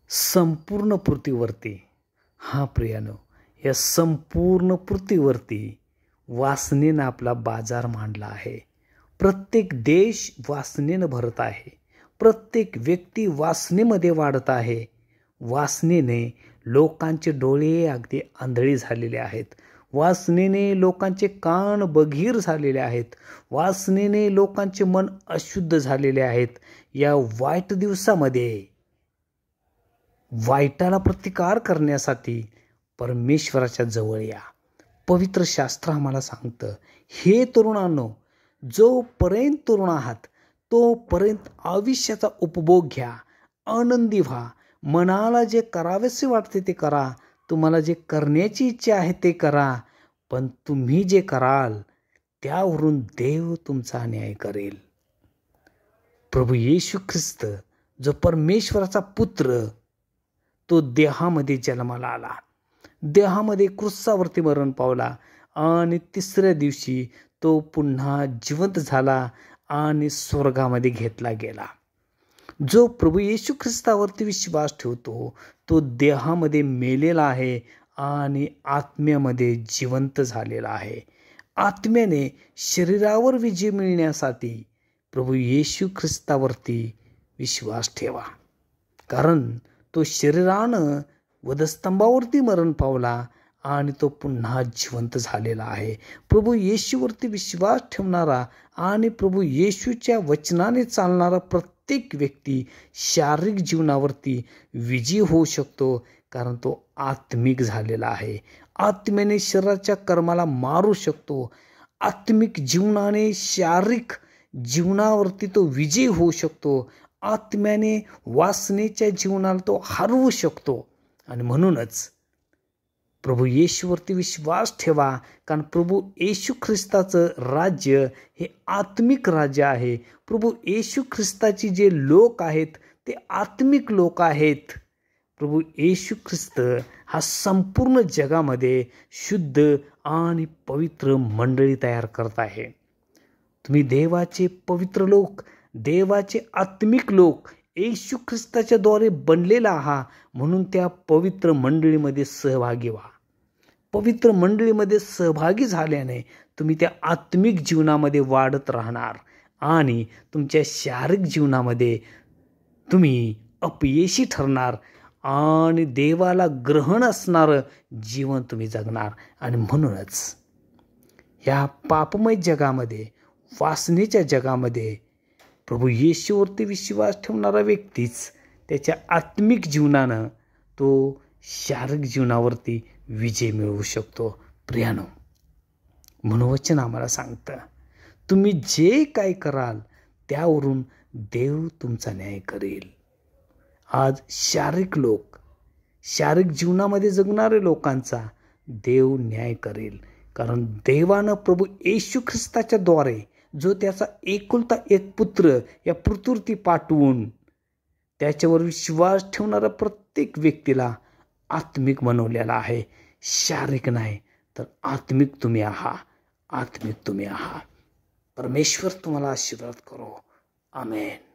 संपूर्ण पृथ्वीवरती, हा प्रियानो, या संपूर्ण पृथ्वीवरती वासनेनं आपला बाजार मांडला आहे. प्रत्येक देश वासनेनं भरत आहे. प्रत्येक व्यक्ती वासनेमध्ये वाढत आहे. वासनेने लोकांचे डोळे अगदी आंधळी झालेले आहेत. वासनेने लोकांचे कान बधीर झालेले आहेत. वासनेने लोकांचे मन अशुद्ध झालेले आहेत. या वाईट दिवसामध्ये वाईटाला प्रतिकार करण्यासाठी परमेश्वराच्या जवळ या. पवित्र शास्त्र आम्हाला सांगतं, हे तरुणांनो, जोपर्यंत तरुण आहात तोपर्यंत आयुष्याचा उपभोग घ्या, आनंदी व्हा, मनाला जे करावेसे वाटते ते करा, तुम्हाला जे करण्याची इच्छा आहे ते करा. पण तुम्ही जे कराल त्यावरून देव तुमचा न्याय करेल. प्रभू येशू ख्रिस्त जो परमेश्वराचा पुत्र, तो देहामध्ये जन्माला आला, देहामध्ये क्रूसावरती मरण पावला आणि तिसऱ्या दिवशी तो पुन्हा जिवंत झाला आणि स्वर्गामध्ये घेतला गेला. जो प्रभू येशू ख्रिस्तावरती विश्वास ठेवतो तो देहामध्ये मेलेला आहे आणि आत्म्यामध्ये जिवंत झालेला आहे. आत्म्याने शरीरावर विजय मिळण्यासाठी प्रभू येशू ख्रिस्तावरती विश्वास ठेवा, कारण तो शरीरानं वधस्तंभावरती मरण पावला आणि तो पुन्हा जिवंत झालेला आहे. प्रभू येशूवरती विश्वास ठेवणारा आणि प्रभू येशूच्या वचनाने चालणारा प्रत्येक व्यक्ती शारीरिक जीवनावरती विजयी होऊ शकतो, कारण तो आत्मिक झालेला आहे. आत्म्याने शरीराच्या कर्माला मारू शकतो. आत्मिक जीवनाने शारीरिक जीवनावरती तो विजयी होऊ शकतो. आत्म्याने वासनेच्या जीवनाला तो हरवू शकतो. आणि म्हणूनच प्रभू येशूवरती विश्वास ठेवा, कारण प्रभू येशू ख्रिस्ताचं राज्य हे आत्मिक राज्य आहे. प्रभू येशू ख्रिस्ताची जे लोक आहेत ते आत्मिक लोक आहेत. प्रभू येशू ख्रिस्त हा संपूर्ण जगामध्ये शुद्ध आणि पवित्र मंडळी तयार करत आहे. तुम्ही देवाचे पवित्र लोक, देवाचे आत्मिक लोक येशू ख्रिस्ताच्या द्वारे बनलेला आहात, म्हणून त्या पवित्र मंडळीमध्ये सहभागी व्हा. पवित्र मंडळीमध्ये सहभागी झाल्याने तुम्ही त्या आत्मिक जीवनामध्ये वाढत राहणार आणि तुमच्या शारीरिक जीवनामध्ये तुम्ही अपयशी ठरणार आणि देवाला ग्रहण असणारं जीवन तुम्ही जगणार. आणि म्हणूनच ह्या पापमय जगामध्ये, वासनेच्या जगामध्ये प्रभू येशूवरती विश्वास ठेवणारा व्यक्तीच त्याच्या आत्मिक जीवनानं तो शारीरिक जीवनावरती विजय मिळवू शकतो. प्रियानो, मनोवचन आम्हाला सांगतं, तुम्ही जे काय कराल त्यावरून देव तुमचा न्याय करेल. आज शारीरिक लोक, शारीरिक जीवनामध्ये जगणारे लोकांचा देव न्याय करेल, कारण देवानं प्रभू येशू ख्रिस्ताच्या द्वारे जो त्याचा एकुलता एक पुत्र या पृथ्वीवरती पाठवून त्याच्यावर विश्वास ठेवणाऱ्या प्रत्येक व्यक्तीला आत्मिक बनवलेला आहे. शारीरिक नाही तर आत्मिक तुम्ही आहात. आत्मिक तुम्ही आहात. परमेश्वर तुम्हाला आशीर्वाद करो. आमेन.